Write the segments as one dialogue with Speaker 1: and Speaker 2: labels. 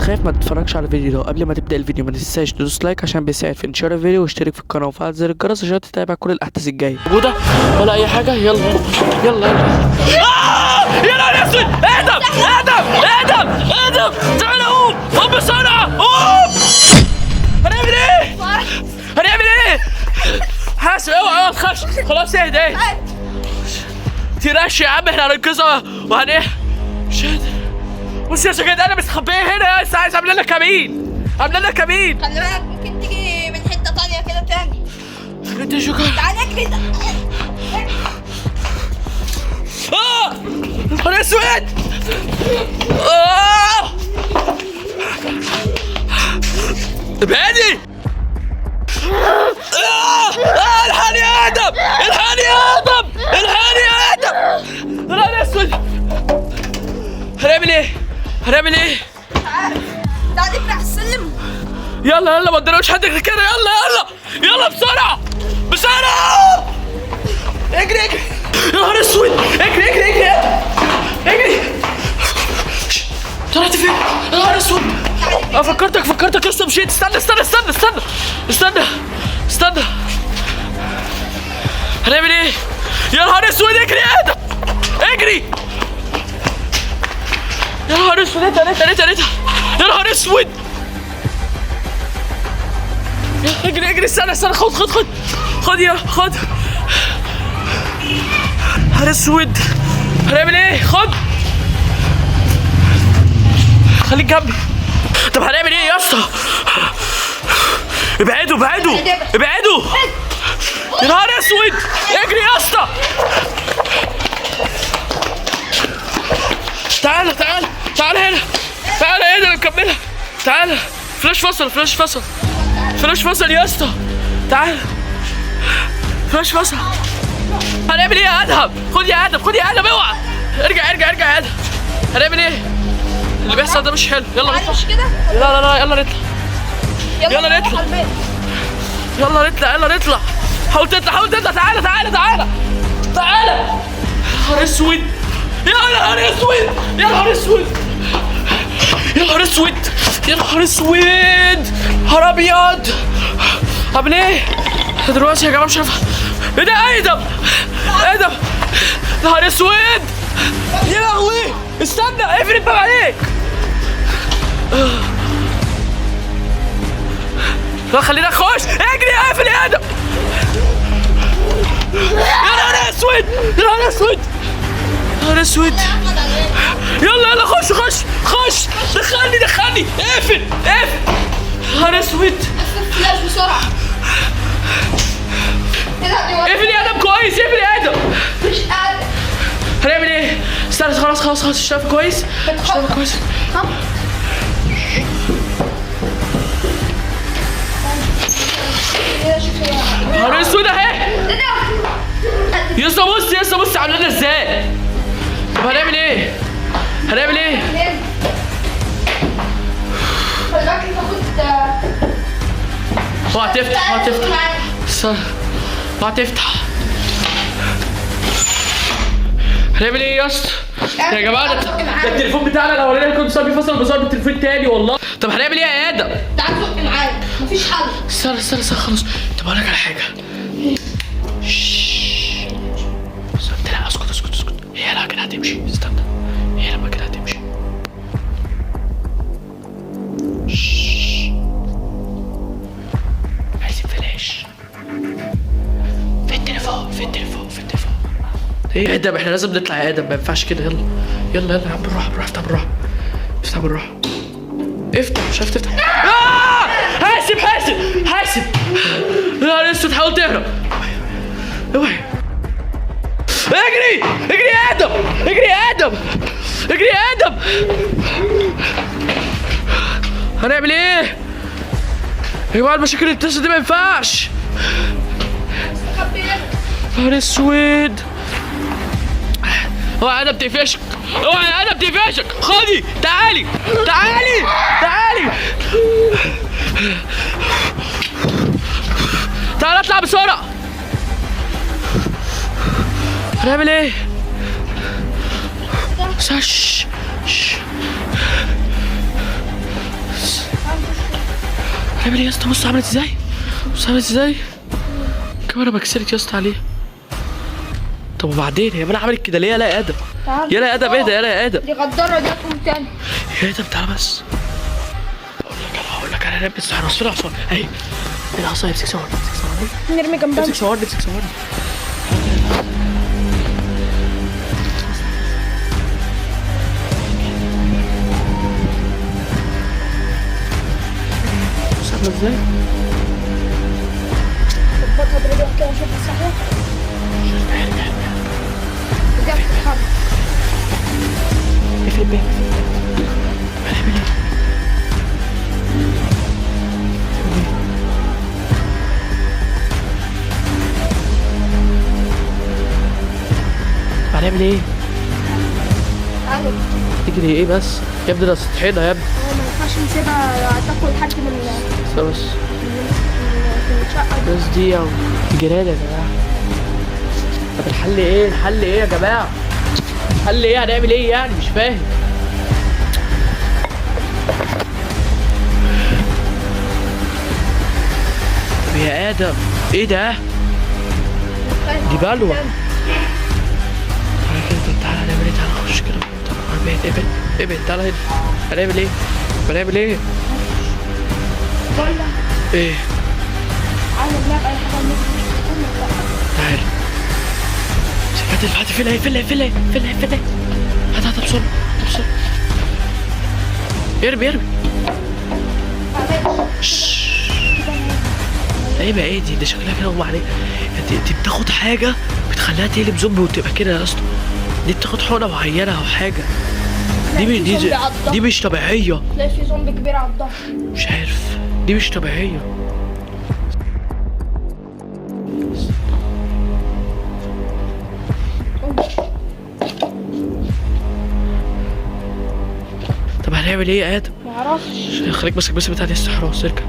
Speaker 1: بتخاف ما تتفرجش على الفيديو ده. قبل ما تبدا الفيديو ما تنساش تدوس لايك عشان بيساعد في انتشار الفيديو، واشترك في القناه وفعل زر الجرس عشان تتابع كل الاحداث الجايه. موجوده ولا اي حاجه؟ يلا يلا يلا. يا نهار اسود! اهدم اهدم اهدم اهدم! تعال قوم بسرعه قوم! هنعمل ايه؟ هنعمل ايه؟ حاسب اوعى تخش. خلاص اهدى اهدى. تيراش يا عم، احنا هننقذها وهن مش قادر. بص يا سجاد انا مستخبيه هنا، لسه عايز اعمل لنا كمين. اعمل لنا كمين.
Speaker 2: خلي بالك ممكن تيجي من حته تانيه كده تاني.
Speaker 1: انت شكرا.
Speaker 2: تعالى اجري.
Speaker 1: انا اسود. ابعدي. الحقني يا ادم، الحقني يا ادم، الحقني يا ادم. انا اسود. هنعمل ايه؟ هنعمل ايه؟
Speaker 2: تعالى اجري على السلم.
Speaker 1: يلا يلا ما قدامناش حد غير كده. يلا يلا يلا بسرعه بسرعه. اجري اجري. يا نهار اسود. اجري اجري اجري اجري. طلعت فين؟ يا نهار اسود. فكرتك لسه مشيت. استنى استنى استنى استنى استنى استنى. هنعمل ايه؟ يا نهار اسود. اجري يا ادم اجري. يا نهار اسود. انت يا نهار اسود. اجري اجري. استنى خد يا خد. نهار اسود. هنعمل ايه؟ خد خليك جنبي. طب هنعمل ايه يا اسطى؟ ابعدوا يا نهار اسود. اجري يا اسطى. تعال هنا. تعال هنا نكملها. تعال. فلاش فصل يا اسطى. تعال. فلاش فصل. هنعمل ايه يا ادهم؟ خد يا ادم اوعى. ارجع يا ادهم. هنعمل ايه؟ اللي بيحصل ده مش حلو. يلا نطلع. لا يلا نطلع. حاول تطلع. تعالى. نهار اسود. يا نهار اسود. نهار ابيض. اعمل ايه دلوقتي يا جماعه؟ مش عارف ايه ده. ادم. نهار اسود. يا لهوي. استنى اقفل الباب عليك. لا خلينا نخش. اجري اقفل يا ادم. يا نهار اسود. يلا خش. دخلني. اقفل. نهار اسود.
Speaker 2: فلاش بسرعه.
Speaker 1: اقفل يا ادم كويس. اقفل يا ادم.
Speaker 2: مش قادر.
Speaker 1: هنعمل ايه؟ استنى خلاص اشتغل كويس. نهار اسود اهي. يسا بص عاملينها ازاي. طب هنعمل ايه؟
Speaker 2: خلي بالك انت
Speaker 1: اوعى تفتح. استنى. اوعى تفتح. هنعمل ايه يا اسطى؟ يا جماعه ده التليفون بتاعنا الاولاني كنت صار بيفصل بالتليفون تاني والله. طب هنعمل ايه يا ادم؟
Speaker 2: تعال زق معايا. مفيش حل.
Speaker 1: استنى خلاص. طب اقول لك على حاجه. لا اسكت. هي لا كده هتمشي. استنى. هي لما كده هتمشي. عايزين فلاش في التليفون. ايه ادم؟ احنا لازم نطلع يا ادم. ما ينفعش كده. يلا يا عم بالراحه. افتح بالراحه. افتح. مش عارف تفتح. حاسب. يا اسود. حاول تهرب. اوعي. اجري يا ادم. هنعمل ايه يا جماعه؟ المشاكل اللي بتحصل دي ما ينفعش. نهار اسود. اوعى ادم تقفشك. خدي. تعالي. تعالى اطلع بسرعه. هنعمل ايه؟ هنعمل ايه يا اسطى؟ بص عملت ازاي، بص عملت ازاي، الكاميرا بكسرت يا اسطى عليه. طب وبعدين هي انا عملت كده ليه؟ يلا يا ادم، يلا يا ادم، اهدى يلا يا ادم.
Speaker 2: دي غدارة دي هتقوم تاني.
Speaker 1: يا ادم تعالى بس. هقول لك انا لابس حرس في العصا اهي. ايه العصا؟ امسك صور، امسك صور،
Speaker 2: نرمي جنبها.
Speaker 1: امسك صور، امسك صور. بص عامله ازاي؟
Speaker 2: ظبطها برجلك كده شوف الصحيح. بجد بتتحرك.
Speaker 1: اقفل الباب. هنعمل ايه؟ هنعمل ايه؟
Speaker 2: تعالوا.
Speaker 1: تجري ايه بس؟ يا ابني ده سطحنا يا ابني.
Speaker 2: هو ما ينفعش نسيبها تاكل حد
Speaker 1: بس
Speaker 2: من الشقة دي.
Speaker 1: بس دي او جيران يا جماعة. طب الحل ايه؟ الحل ايه يا جماعة؟ الحل ايه؟ هنعمل ايه يعني؟ مش فاهم. طب يا ادم ايه ده؟ دي بلوى. تعالى كده، طب تعالى هنعمل ايه؟ تعالى نخش كده. طب ابعد ابعد تعالى هنا. هنعمل ايه؟ هنعمل ايه؟
Speaker 2: ولا
Speaker 1: ايه؟
Speaker 2: عايز نلعب اي حاجة نلعب.
Speaker 1: تعال. هات الفاتحة فين هي؟ فين هي؟ فين هي؟ فين هي؟ فين هي؟ هات هات بسرعة بسرعة. ارمي ارمي. ايه بقى؟ ايه دي؟ ده شكلها كده اغمى عليها. دي بتاخد حاجة بتخليها تقلب زومبي وتبقى كده يا اسطى. دي بتاخد حقنة معينة او حاجة. دي مش طبيعية.
Speaker 2: تلاقي في زومبي كبير على الظهر.
Speaker 1: مش عارف، دي مش طبيعية. طب هنعمل ايه يا ادم؟
Speaker 2: معرفش.
Speaker 1: خليك ماسك بس بتاعت الحراس. اركب.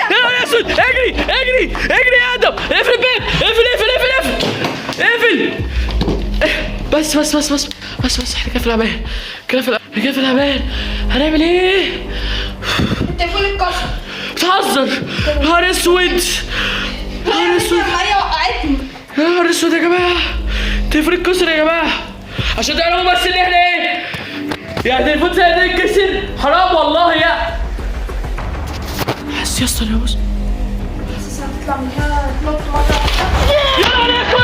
Speaker 1: يا نهار اسود! اجري اجري اجري يا ادم! اقفل الباب! اقفل اقفل اقفل اقفل اقفل! بس احنا كده في الامان، كده في الامان. هنعمل ايه؟
Speaker 2: التليفون اتكسر.
Speaker 1: بتهزر؟ نهار اسود! نهار اسود!
Speaker 2: هي وقعتني.
Speaker 1: يا نهار اسود يا جماعه! التليفون اتكسر يا جماعه. عشان تعرفوا بس ان احنا ايه؟ يعني التليفون زي ده يتكسر؟ حرام والله يا حس يا اسطى. يا بص
Speaker 2: بس هتطلع من هنا تنط مرة واحدة.
Speaker 1: يا نهار اسود!